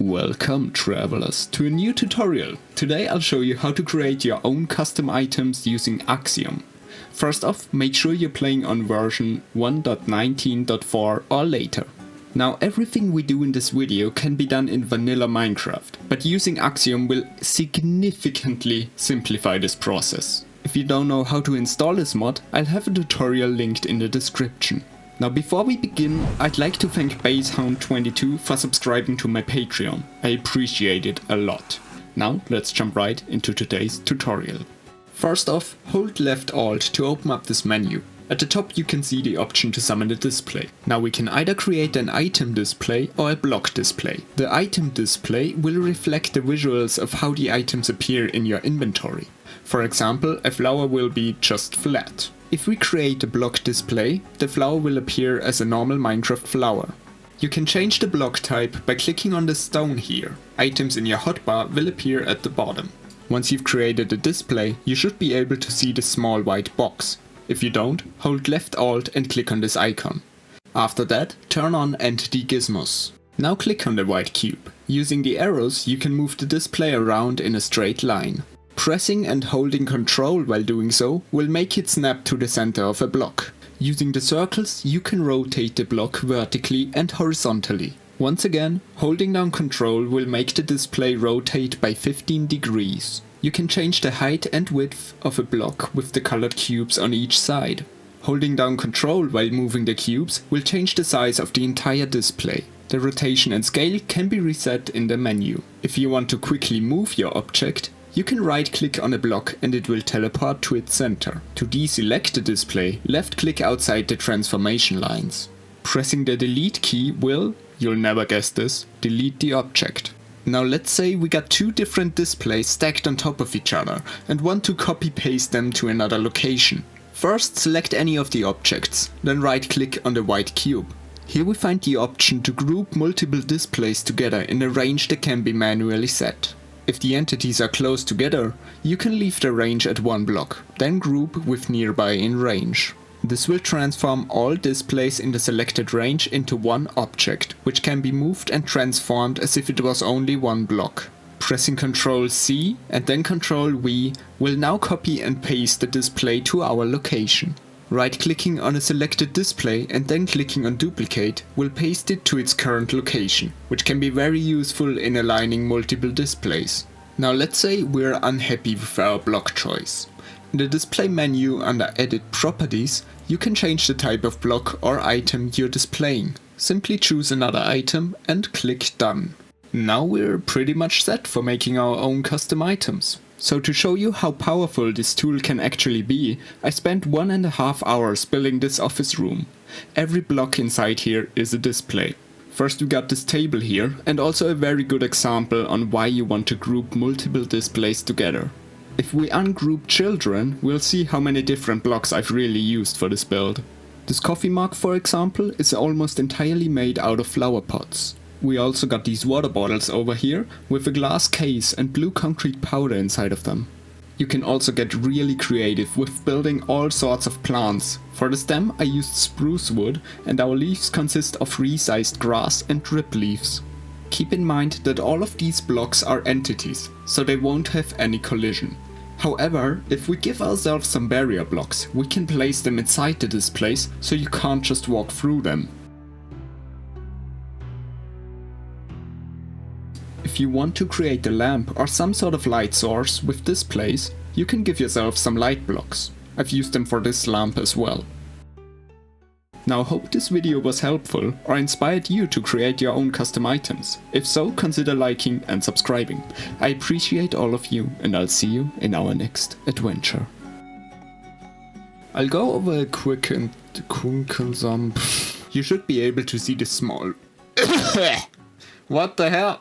Welcome travelers to a new tutorial. Today I'll show you how to create your own custom items using Axiom. First off, make sure you're playing on version 1.19.4 or later. Now everything we do in this video can be done in vanilla Minecraft, but using Axiom will significantly simplify this process. If you don't know how to install this mod, I'll have a tutorial linked in the description. Now before we begin, I'd like to thank basehound22 for subscribing to my Patreon. I appreciate it a lot. Now let's jump right into today's tutorial. First off, hold left alt to open up this menu. At the top you can see the option to summon a display. Now we can either create an item display or a block display. The item display will reflect the visuals of how the items appear in your inventory. For example, a flower will be just flat. If we create a block display, the flower will appear as a normal Minecraft flower. You can change the block type by clicking on the stone here. Items in your hotbar will appear at the bottom. Once you've created a display, you should be able to see the small white box. If you don't, hold left alt and click on this icon. After that, turn on Entity Gizmos. Now click on the white cube. Using the arrows, you can move the display around in a straight line. Pressing and holding Ctrl while doing so will make it snap to the center of a block. Using the circles, you can rotate the block vertically and horizontally. Once again, holding down Ctrl will make the display rotate by 15 degrees. You can change the height and width of a block with the colored cubes on each side. Holding down Ctrl while moving the cubes will change the size of the entire display. The rotation and scale can be reset in the menu. If you want to quickly move your object, you can right-click on a block and it will teleport to its center. To deselect the display, left-click outside the transformation lines. Pressing the delete key will, you'll never guess this, delete the object. Now let's say we got two different displays stacked on top of each other and want to copy-paste them to another location. First select any of the objects, then right-click on the white cube. Here we find the option to group multiple displays together in a range that can be manually set. If the entities are close together, you can leave the range at one block, then group with nearby in range. This will transform all displays in the selected range into one object, which can be moved and transformed as if it was only one block. Pressing Ctrl C and then Ctrl V will now copy and paste the display to our location. Right-clicking on a selected display and then clicking on duplicate will paste it to its current location, which can be very useful in aligning multiple displays. Now let's say we're unhappy with our block choice. In the display menu under Edit Properties, you can change the type of block or item you're displaying. Simply choose another item and click Done. Now we're pretty much set for making our own custom items. So to show you how powerful this tool can actually be, I spent 1.5 hours building this office room. Every block inside here is a display. First we got this table here, and also a very good example on why you want to group multiple displays together. If we ungroup children, we'll see how many different blocks I've really used for this build. This coffee mug, for example, is almost entirely made out of flower pots. We also got these water bottles over here with a glass case and blue concrete powder inside of them. You can also get really creative with building all sorts of plants. For the stem I used spruce wood and our leaves consist of resized grass and drip leaves. Keep in mind that all of these blocks are entities, so they won't have any collision. However, if we give ourselves some barrier blocks, we can place them inside the displays so you can't just walk through them. If you want to create a lamp or some sort of light source with displays, you can give yourself some light blocks. I've used them for this lamp as well. Now hope this video was helpful or inspired you to create your own custom items. If so, consider liking and subscribing. I appreciate all of you and I'll see you in our next adventure. I'll go over a quick and some. You should be able to see the small. What the hell?